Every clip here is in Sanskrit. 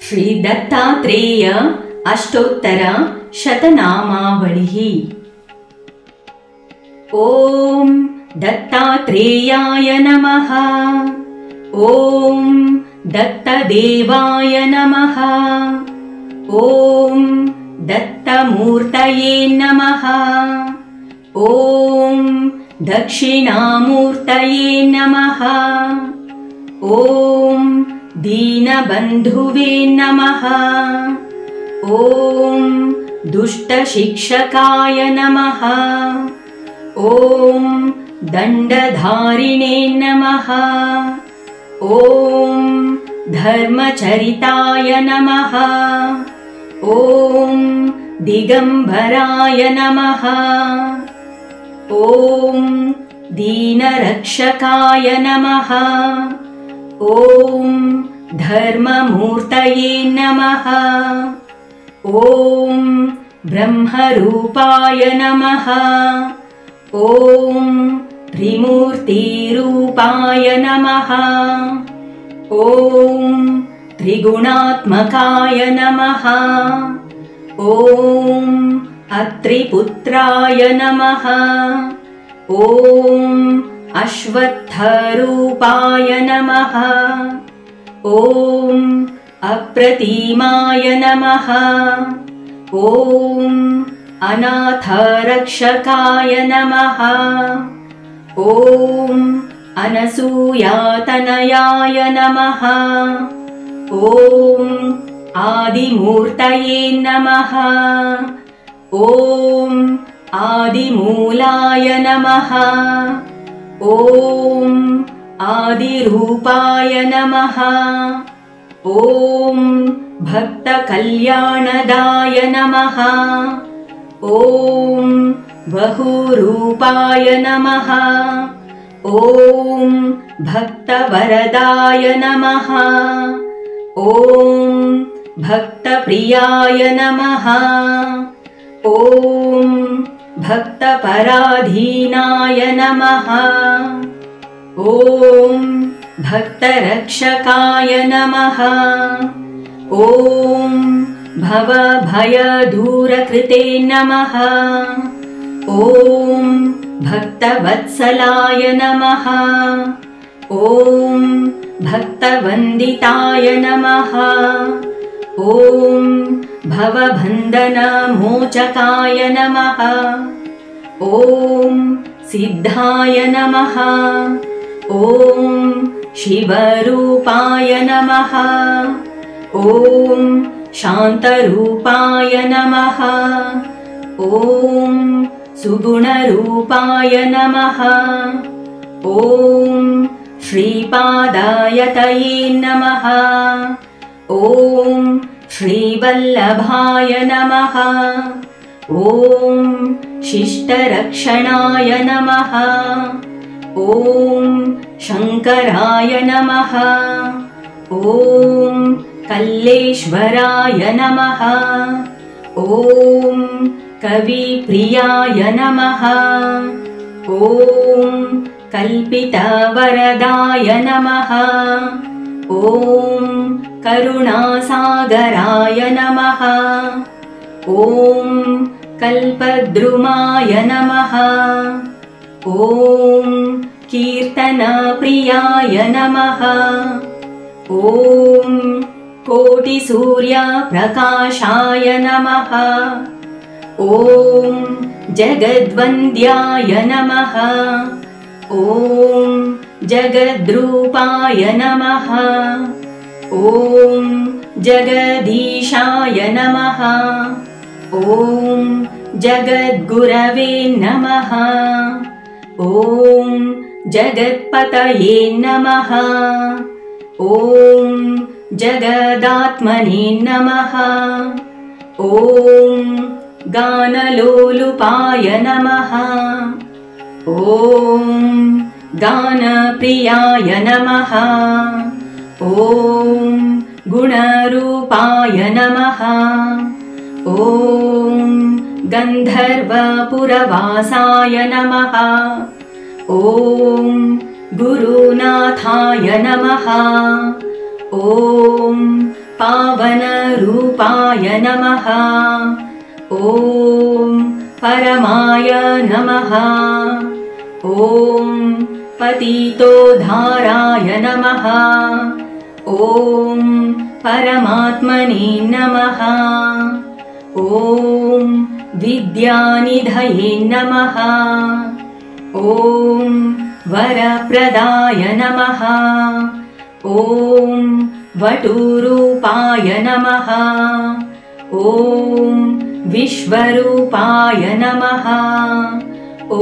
श्री दत्तात्रेय अष्टोत्तर शतनामावलिः। ॐ दत्तात्रेयाय नमः। ॐ दत्तदेवाय नमः। ॐ दत्तमूर्तये नमः। ॐ दक्षिणामूर्तये नमः। ॐ दीनबन्धुवे नमः। ॐ दुष्टशिक्षकाय नमः। ॐ दण्डधारिणे नमः। ॐ धर्मचरिताय नमः। ॐ दिगम्बराय नमः। ॐ दीनरक्षकाय नमः। ॐ धर्ममूर्तये नमः। ॐ ब्रह्मरूपाय नमः। ॐ त्रिमूर्तिरूपाय नमः। ॐ त्रिगुणात्मकाय नमः। ॐ अत्रिपुत्राय नमः। ॐ अश्वत्थरूपाय नमः। ॐ अप्रतिमाय नमः। ॐ अनाथरक्षकाय नमः। ॐ अनसूयातनयाय नमः। ॐ आदिमूर्तये नमः। ॐ आदिमूलाय नमः। ॐ आदिरूपाय नमः। ॐ भक्तकल्याणदाय नमः। ॐ बहुरूपाय नमः। ॐ भक्तवरदाय नमः। ॐ भक्तप्रियाय नमः। ॐ भक्तपराधीनाय नमः। ॐ भक्तरक्षकाय नमः। ॐ भवभयदूरकृते नमः। ॐ भक्तवत्सलाय नमः। ॐ भक्तवन्दिताय नमः। ॐ भवबन्धनमोचकाय नमः। ॐ सिद्धाय नमः। ॐ शिवरूपाय नमः। ॐ शान्तरूपाय नमः। ॐ सुगुणरूपाय नमः। ॐ श्रीपादायतये नमः। ॐ श्रीवल्लभाय नमः। ॐ शिष्टरक्षणाय नमः। ॐ शङ्कराय नमः। ॐ कल्लेश्वराय नमः। ॐ कविप्रियाय नमः। ॐ कल्पितवरदाय नमः। ॐ करुणासागराय नमः। ॐ कल्पद्रुमाय नमः। ॐ कीर्तनप्रियाय नमः। ॐ कोटिसूर्यप्रकाशाय नमः। ॐ जगद्वन्द्याय नमः। ॐ जगद्रूपाय नमः। ॐ जगदीशाय नमः। ॐ जगद्गुरवे नमः। ॐ जगत्पतये नमः। ॐ जगदात्मने नमः। ॐ गानलोलुपाय नमः। ॐ गानप्रियाय नमः। ॐ गुणरूपाय नमः। ॐ गन्धर्वपुरवासाय नमः। ॐ गुरुनाथाय नमः। ॐ पावनरूपाय नमः। ॐ परमाय नमः। ॐ पतितोद्धाराय नमः। ॐ परमात्मने नमः। ॐ विद्यानिधये नमः। ॐ वरप्रदाय नमः। ॐ वटुरूपाय नमः। ॐ विश्वरूपाय नमः। ॐ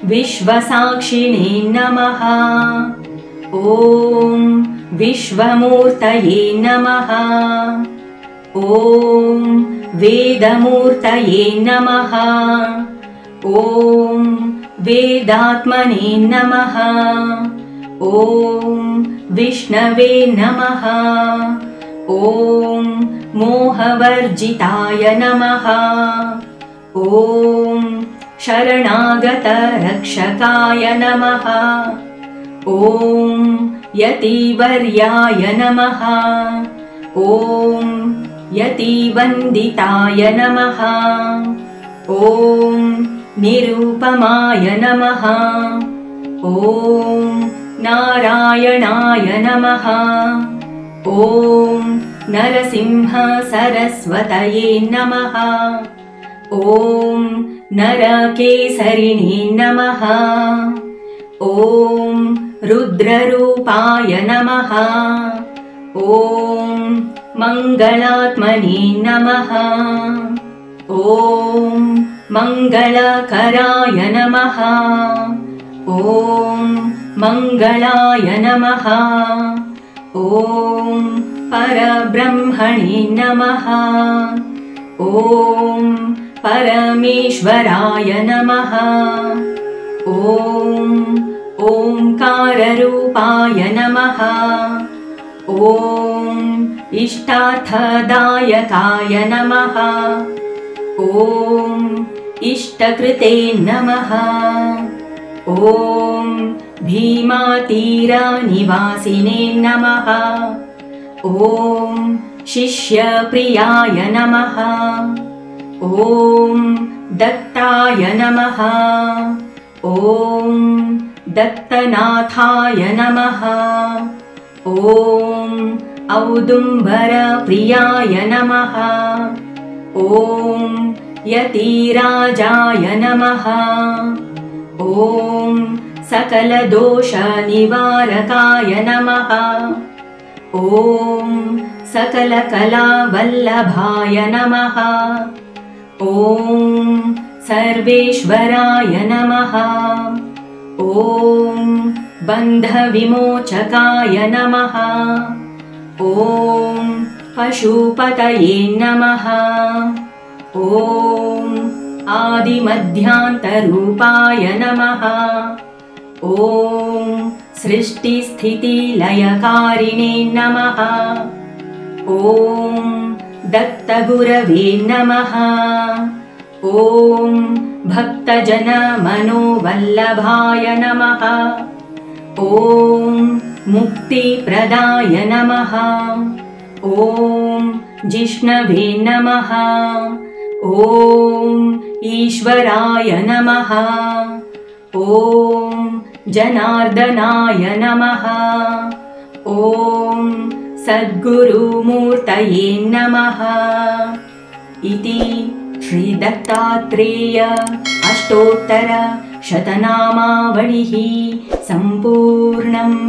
विश्वसाक्षिणे नमः। ॐ विश्वमूर्तये नमः। ॐ वेदमूर्तये नमः। ॐ वेदात्मने नमः। ॐ विष्णवे नमः। ॐ मोहवर्जिताय नमः। ॐ शरणागतरक्षकाय नमः। ॐ यतिवर्याय नमः। ॐ यतिवन्दिताय नमः। ॐ निरुपमाय नमः। ॐ नारायणाय नमः। ॐ नरसिंहसरस्वतये नमः। ॐ नरकेसरिणे नमः। ॐ रुद्ररूपाय नमः। ॐ मङ्गलात्मने नमः। ॐ मङ्गलकराय नमः। ॐ मङ्गलाय नमः। ॐ परब्रह्मणे नमः। ॐ परमेश्वराय नमः। ॐ ओंकाररूपाय नमः। ॐ इष्टार्थदायकाय नमः। ॐ इष्टकृते नमः। ॐ भीमातीरनिवासिने नमः। ॐ शिष्यप्रियाय नमः। ॐ दत्ताय नमः। ॐ दत्तनाथाय नमः। ॐ औदुम्बरप्रियाय नमः। ॐ यतिराजाय नमः। ॐ सकलदोषनिवारकाय नमः। ॐ सकलकलावल्लभाय नमः। ॐ सर्वेश्वराय नमः। ॐ बन्धविमोचकाय नमः। ॐ पशुपतये नमः। ॐ आदिमध्यान्तरूपाय नमः। ॐ सृष्टिस्थितिलयकारिणे नमः। ॐ दत्तगुरवे नमः। ॐ भक्तजनमनोवल्लभाय नमः। ॐ मुक्तिप्रदाय नमः। ॐ जिष्णवे नमः। ॐ ईश्वराय नमः। ॐ जनार्दनाय नमः। ॐ सद्गुरुमूर्तये नमः। इति श्रीदत्तात्रेय अष्टोत्तर शतनामावलिः सम्पूर्णम्।